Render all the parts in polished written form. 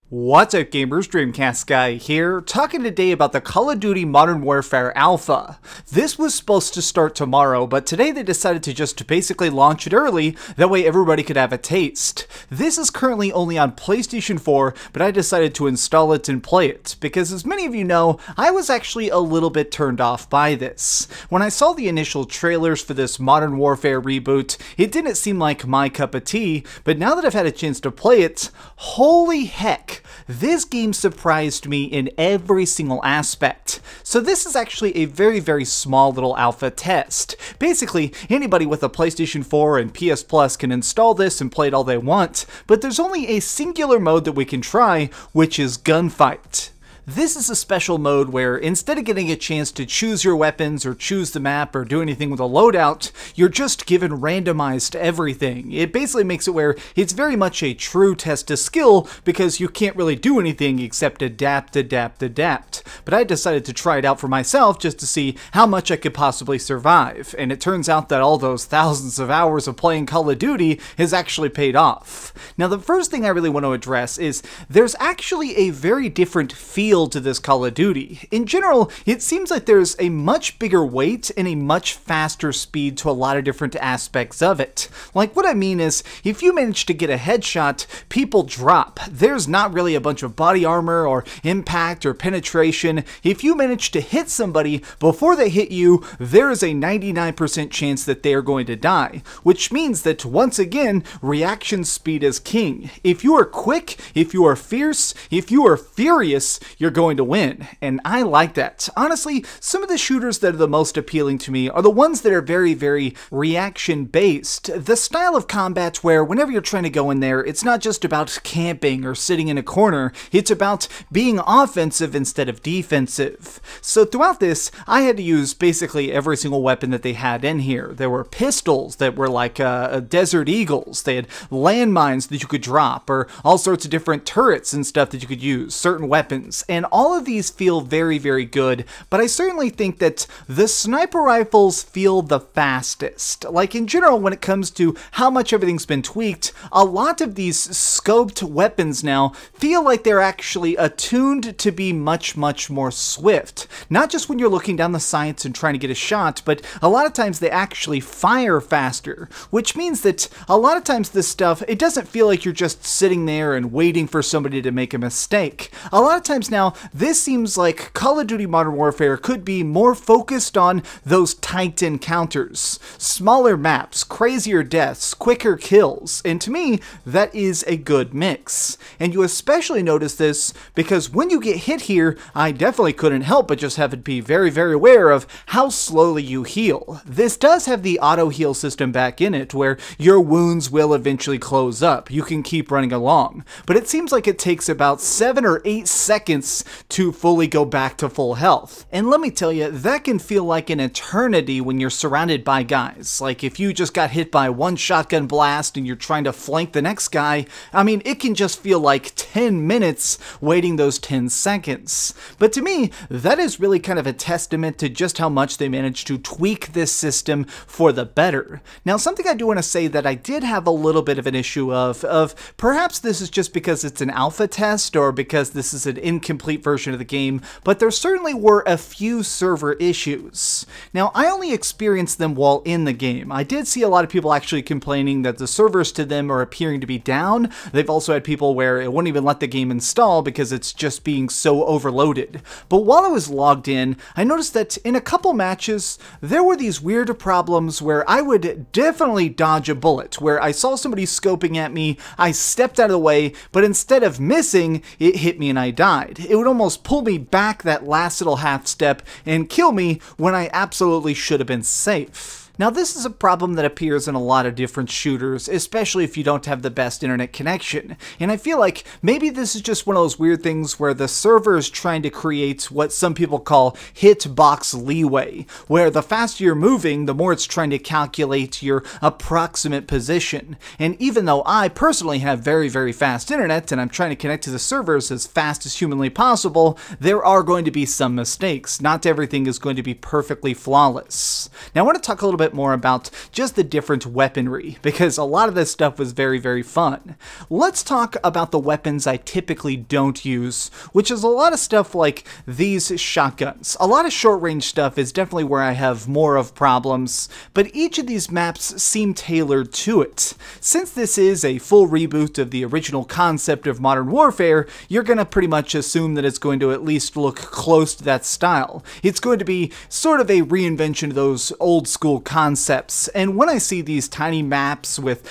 What's up gamers, Dreamcast Guy here, talking today about the Call of Duty Modern Warfare Alpha. This was supposed to start tomorrow, but today they decided to just basically launch it early, that way everybody could have a taste. This is currently only on PlayStation 4, but I decided to install it and play it, because as many of you know, I was actually a little bit turned off by this. When I saw the initial trailers for this Modern Warfare reboot, it didn't seem like my cup of tea, but now that I've had a chance to play it, holy heck! This game surprised me in every single aspect. So this is actually a very small little alpha test. Basically, anybody with a PlayStation 4 and PS Plus can install this and play it all they want, but there's only a singular mode that we can try, which is Gunfight. This is a special mode where instead of getting a chance to choose your weapons or choose the map or do anything with a loadout, you're just given randomized everything. It basically makes it where it's very much a true test of skill because you can't really do anything except adapt. But I decided to try it out for myself just to see how much I could possibly survive, and it turns out that all those thousands of hours of playing Call of Duty has actually paid off. Now the first thing I really want to address is there's actually a very different feel to this Call of Duty. In general, it seems like there's a much bigger weight and a much faster speed to a lot of different aspects of it. Like what I mean is, if you manage to get a headshot, people drop. There's not really a bunch of body armor or impact or penetration. If you manage to hit somebody before they hit you, there is a 99% chance that they are going to die, which means that once again, reaction speed is king. If you are quick, if you are fierce, if you are furious, you're going to win, and I like that. Honestly, some of the shooters that are the most appealing to me are the ones that are very reaction-based. The style of combat where whenever you're trying to go in there, it's not just about camping or sitting in a corner, it's about being offensive instead of defensive. So throughout this, I had to use basically every single weapon that they had in here. There were pistols that were like Desert Eagles, they had landmines that you could drop, or all sorts of different turrets and stuff that you could use, certain weapons. And all of these feel very good, but I certainly think that the sniper rifles feel the fastest. Like in general, when it comes to how much everything's been tweaked, a lot of these scoped weapons now feel like they're actually attuned to be much more swift. Not just when you're looking down the sights and trying to get a shot, but a lot of times they actually fire faster, which means that a lot of times this stuff, it doesn't feel like you're just sitting there and waiting for somebody to make a mistake. A lot of times now, this seems like Call of Duty Modern Warfare could be more focused on those tight encounters, smaller maps, crazier deaths, quicker kills, and to me, that is a good mix. And you especially notice this because when you get hit here, I definitely couldn't help but just have to be very aware of how slowly you heal. This does have the auto heal system back in it, where your wounds will eventually close up. You can keep running along, but it seems like it takes about 7 or 8 seconds to fully go back to full health. And let me tell you, that can feel like an eternity when you're surrounded by guys. Like if you just got hit by one shotgun blast and you're trying to flank the next guy, I mean, it can just feel like 10 minutes waiting those 10 seconds. But to me, that is really kind of a testament to just how much they managed to tweak this system for the better. Now, something I do want to say that I did have a little bit of an issue of perhaps this is just because it's an alpha test or because this is an incomplete version of the game, but there certainly were a few server issues. Now, I only experienced them while in the game. I did see a lot of people actually complaining that the servers to them are appearing to be down. They've also had people where it wouldn't even let the game install because it's just being so overloaded. But while I was logged in, I noticed that in a couple matches, there were these weird problems where I would definitely dodge a bullet, where I saw somebody scoping at me, I stepped out of the way, but instead of missing, it hit me and I died. It would almost pull me back that last little half step and kill me when I absolutely should have been safe. Now, this is a problem that appears in a lot of different shooters, especially if you don't have the best internet connection. And I feel like maybe this is just one of those weird things where the server is trying to create what some people call hitbox leeway, where the faster you're moving, the more it's trying to calculate your approximate position. And even though I personally have very, very fast internet and I'm trying to connect to the servers as fast as humanly possible, there are going to be some mistakes. Not everything is going to be perfectly flawless. Now, I want to talk a little bit more about just the different weaponry, because a lot of this stuff was very, very fun. Let's talk about the weapons I typically don't use, which is a lot of stuff like these shotguns. A lot of short-range stuff is definitely where I have more of problems, but each of these maps seem tailored to it. Since this is a full reboot of the original concept of Modern Warfare, you're gonna pretty much assume that it's going to at least look close to that style. It's going to be sort of a reinvention of those old school concepts, and when I see these tiny maps with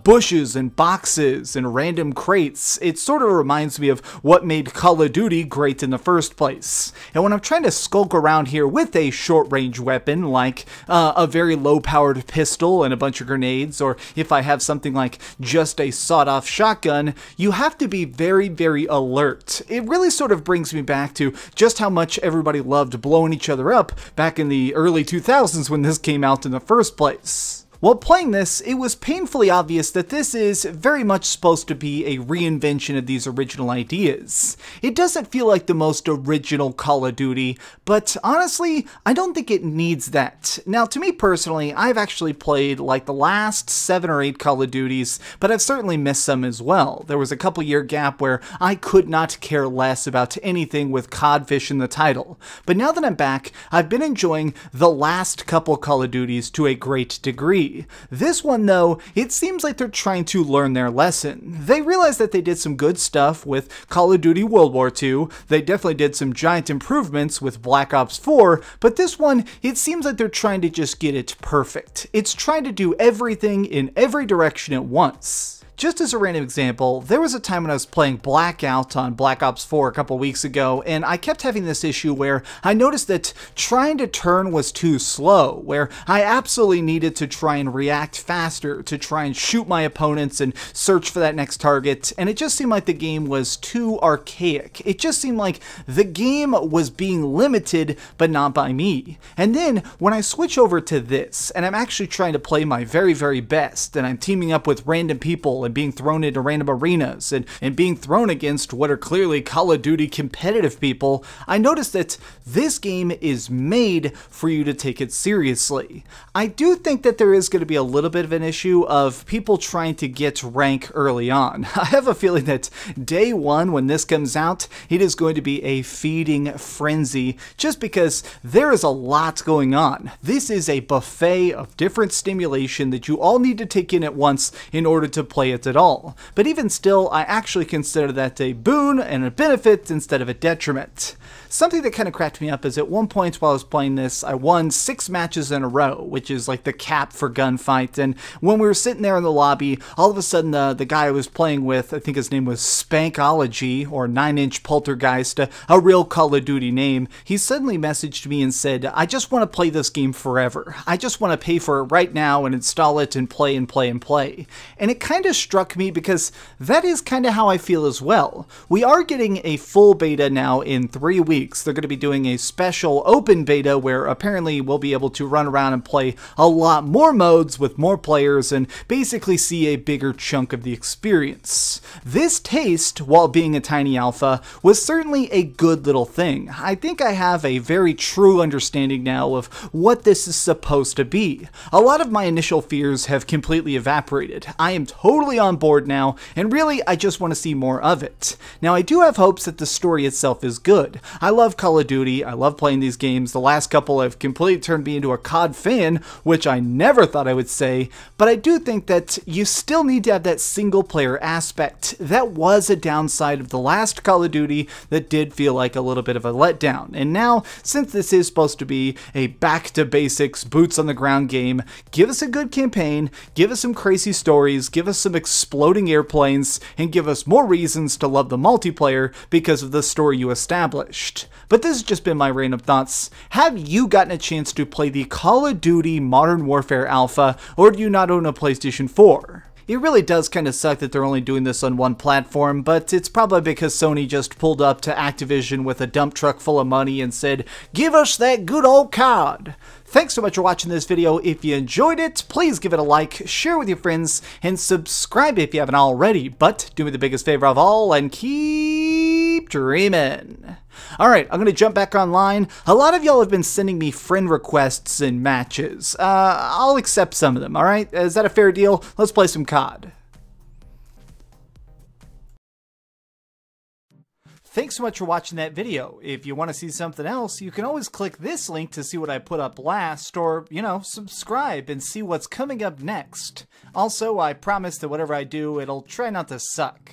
bushes and boxes and random crates, it sort of reminds me of what made Call of Duty great in the first place. And when I'm trying to skulk around here with a short-range weapon like a very low-powered pistol and a bunch of grenades, or if I have something like just a sawed-off shotgun, you have to be very, very alert. It really sort of brings me back to just how much everybody loved blowing each other up back in the early 2000s when this came out in the first place. While playing this, it was painfully obvious that this is very much supposed to be a reinvention of these original ideas. It doesn't feel like the most original Call of Duty, but honestly, I don't think it needs that. Now, to me personally, I've actually played like the last 7 or 8 Call of Duties, but I've certainly missed some as well. There was a couple-year gap where I could not care less about anything with Codfish in the title. But now that I'm back, I've been enjoying the last couple Call of Duties to a great degree. This one, though, it seems like they're trying to learn their lesson. They realized that they did some good stuff with Call of Duty World War II, they definitely did some giant improvements with Black Ops 4, but this one, it seems like they're trying to just get it perfect. It's trying to do everything in every direction at once. Just as a random example, there was a time when I was playing Blackout on Black Ops 4 a couple weeks ago, and I kept having this issue where I noticed that trying to turn was too slow, where I absolutely needed to try and react faster, to try and shoot my opponents and search for that next target, and it just seemed like the game was too archaic. It just seemed like the game was being limited, but not by me. And then, when I switch over to this, and I'm actually trying to play my very, very best, and I'm teaming up with random people and being thrown into random arenas and being thrown against what are clearly Call of Duty competitive people, I noticed that this game is made for you to take it seriously. I do think that there is going to be a little bit of an issue of people trying to get rank early on. I have a feeling that day one when this comes out, it is going to be a feeding frenzy just because there is a lot going on. This is a buffet of different stimulation that you all need to take in at once in order to play it at all. But even still, I actually consider that a boon and a benefit instead of a detriment. Something that kind of cracked me up is at one point while I was playing this, I won 6 matches in a row, which is like the cap for gunfight. And when we were sitting there in the lobby, all of a sudden the guy I was playing with, I think his name was Spankology, or 9-Inch Poltergeist, a real Call of Duty name, he suddenly messaged me and said, I just want to play this game forever. I just want to pay for it right now and install it and play and play and play. And it kind of struck me because that is kind of how I feel as well. We are getting a full beta now in 3 weeks. They're going to be doing a special open beta where apparently we'll be able to run around and play a lot more modes with more players and basically see a bigger chunk of the experience. This taste, while being a tiny alpha, was certainly a good little thing. I think I have a very true understanding now of what this is supposed to be. A lot of my initial fears have completely evaporated. I am totally on board now, and really I just want to see more of it. Now I do have hopes that the story itself is good. I love Call of Duty, I love playing these games. The last couple have completely turned me into a COD fan, which I never thought I would say, but I do think that you still need to have that single player aspect. That was a downside of the last Call of Duty that did feel like a little bit of a letdown. And now, since this is supposed to be a back to basics, boots on the ground game, give us a good campaign, give us some crazy stories, give us some exploding airplanes, and give us more reasons to love the multiplayer because of the story you established. out. But this has just been my random thoughts. Have you gotten a chance to play the Call of Duty Modern Warfare Alpha, or do you not own a PlayStation 4? It really does kind of suck that they're only doing this on one platform, but it's probably because Sony just pulled up to Activision with a dump truck full of money and said, "Give us that good old COD." Thanks so much for watching this video. If you enjoyed it, please give it a like, share with your friends, and subscribe if you haven't already. But do me the biggest favor of all and keep dreaming. Alright, I'm going to jump back online. A lot of y'all have been sending me friend requests in matches. I'll accept some of them, alright? Is that a fair deal? Let's play some COD. Thanks so much for watching that video. If you want to see something else, you can always click this link to see what I put up last, or, subscribe and see what's coming up next. Also, I promise that whatever I do, it'll try not to suck.